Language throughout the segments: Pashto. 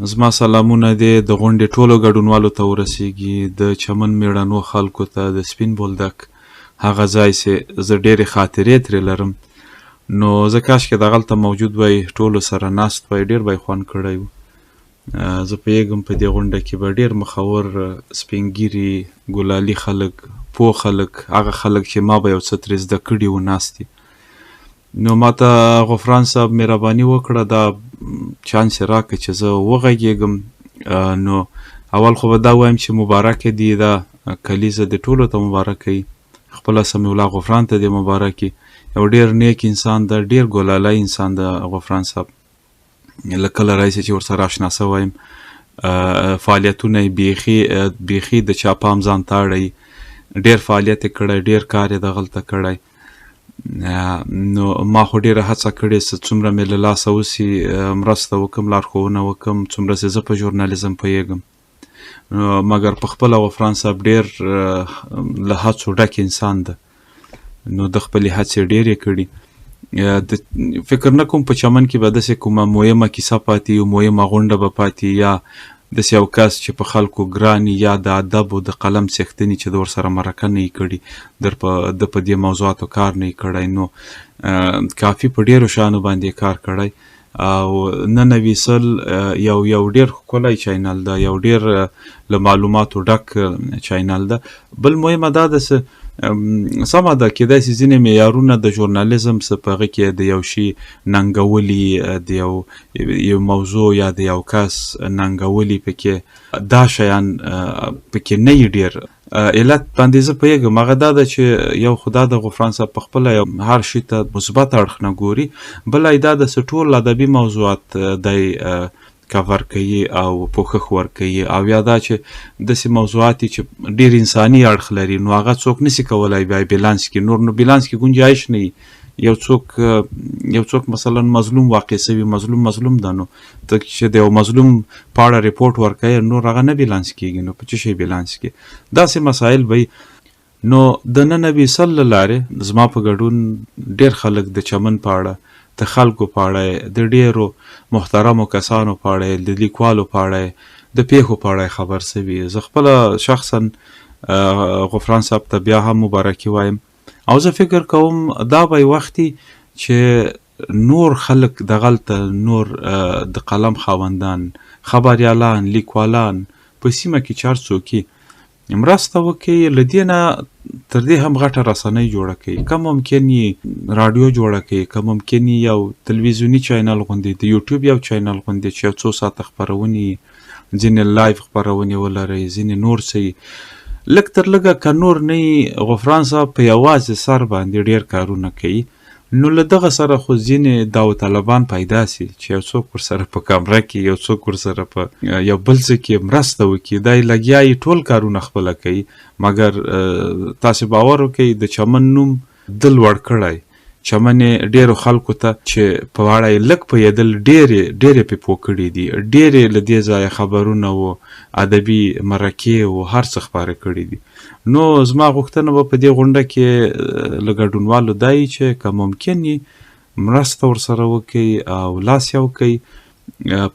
زما سلامونه دې د غونډې ټولو ګډونوالو ته ورسیږي، د چمن میړنو خلکو ته، د سپین بولدک هغه ځای چې زه ډېرې خاطرې ترې لرم. نو زه کاشکې دغلته موجود وای، ټولو سره ناست وای، ډېر به یې خوند کړی و. زه پوهېږم په دې غونډه کې به ډېر مخور سپین ږیري ګلالي خلک، پوه خلک، هغه خلک چې ما به یو څه ترې زده کړي و ناست دي. نو ما ته غفران صاحب مهرباني وکړه دا چانس یې راکړه چې زه وغږېږم. نو اول خو به دا وایم چې مبارکه دي، دا کلیزه د ټولو ته مبارکه وي، خپله سمیع الله غفران ته دې مبارک وي. یو ډېر نیک انسان ده، ډېر ګلالی انسان ده غفران صاحب. له کله راهیسې چې ورسره اشنا سوی یم، فعالیتونه یې بیخي د چا پام ځان ته اړوي. ډېر فعالیت یې کړی، ډېر کار یې دغلته کړی. نو ما خو ډېره هڅه کړې چې څومره مې له لاسه وسي مرسته وکړم، لارښوونه وکړم، څومره چې زه په ژورنالیزم پوهېږم. مګر په خپله غفران صاحب ډېر له هڅو ډک انسان ده. نو د خپلې هڅې ډېرې کړي. فکر نه کوم په چمن کې به داسې کومه مهمه کیسه پاتې وي، مهمه غونډه به پاتې، یا داسې یو کس چې په خلکو ګران یا د ادب او د قلم څښتني چې د ورسره مرکه نه یې کړي، د په دې موضوعاتو کار نه یې کړی. نو کافي په ډېرو شیانو باندې کار کړی. او ننویسل یو ډېر ښکلی چینل ده، یو ډېر له معلوماتو ډک چینل ده. بل مهمه دا ده چې سمه ده کېدای شي ځینې معیارونه د ژورنالیزم څه په هغه کې د یو شي ننګولي، د یو موضوع یا د یو کس ننګولي پکې دا شیان پکې نه وي ډېر. علت باندې زه پوهېږم، هغه دا ده چې یو خو دا د غفران صاحب په خپله هر شي ته مثبت اړخ نه ګوري، بله یې دا ده چې ټول ادبي موضوعات دی کور کوي او پوښښ ورکوي، او یا دا چې داسې موضوعات چې ډېر انساني اړخ لري، نو هغه څوک نسي کولی بیا بیلانس کړي. نو بیلانس کې ګنجایش نه وي. یو څوک مثلا مظلوم واقع سوي، مظلوم ده، نو ته چې د یو مظلوم په اړه ریپورټ ورکوي، نور هغه نه بیلانس کېږي. نو په څه شی بیلانس کړي؟ داسې مسایل به وي. نو د ننویسل له لارې زما په ګډون ډېر خلک د چمن په اړه، د خلکو په اړه، د ډېرو محترمو کسانو په اړه، د لیکوالو په اړه، د پیښو په اړه خبر سوي. زه خپله شخصا غفران صاحب ته بیا هم مبارکي وایم. او زه فکر کوم دا به وختي چې نور خلک دغلته، نور د قلم خاوندان، خبریالان، لیکوالان په سیمه کې چې هر څوک مرسته وکړي، له دې نه تر دې هم غټه رسنۍ جوړه کړي، که ممکن یې راډیو جوړه کړي، که ممکن یې یو تلویزیوني چینل غوندې، د یوټیوب یو چینل غوندې چې یو څو ساعته خپرونې، ځینې لایف خپرونې ولرئ، ځینې نور څه لږ تر لږه که نور نه غفران صاحب په یوازې سر باندې ډېر کارونه کوي. نو له دغه سره خو ځینې داوطلبان پیدا سي چې یو څوک ورسره په کامره کې، یو څوک ورسره په یو بل څه کې مرسته وکړي. دا یې لګیا یې ټول کارونه خپله کوي، مګر تاسې باور وکړئ د چمن نوم ده لوړ کړی. چمن یې ډېرو خلکو ته چې په اړه یې لږ پوهېدل، ډېرې پې پوه کړي دي، ډېرې له دې ځایه خبرونه و، ادبي مرکې و، هر څه خپاره کړي دي. نو زما غوښتنه به په دې غونډه کې له ګډونوالو دا وي چې که ممکن یې مرسته ورسره وکړئ او لاس یې وکړئ.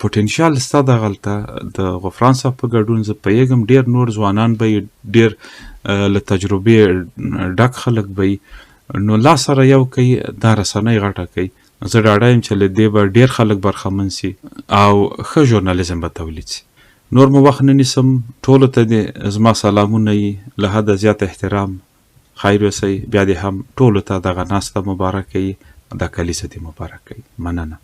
پوټنشیال شته دغلته د غفران صاحب په ګډون. زه پوهېږم ډېر نور ځوانان به ډېر له تجربې ډک خلک به، نو لاس سره یو کوي، دا رسنۍ غټه کوي. زه ډاډه یم چې له دې به ډېر خلک برخمن سي او ښه ژورنالیزم به تولید سي. نور مو وخت نه نیسم، ټولو ته دې زما سلامونه وي، له حده زیات احترام، خیر اوسئ. بیا دې هم ټولو ته دغه ناسته مبارکه وي، دا کلیسه دې مبارکه وي. مننه.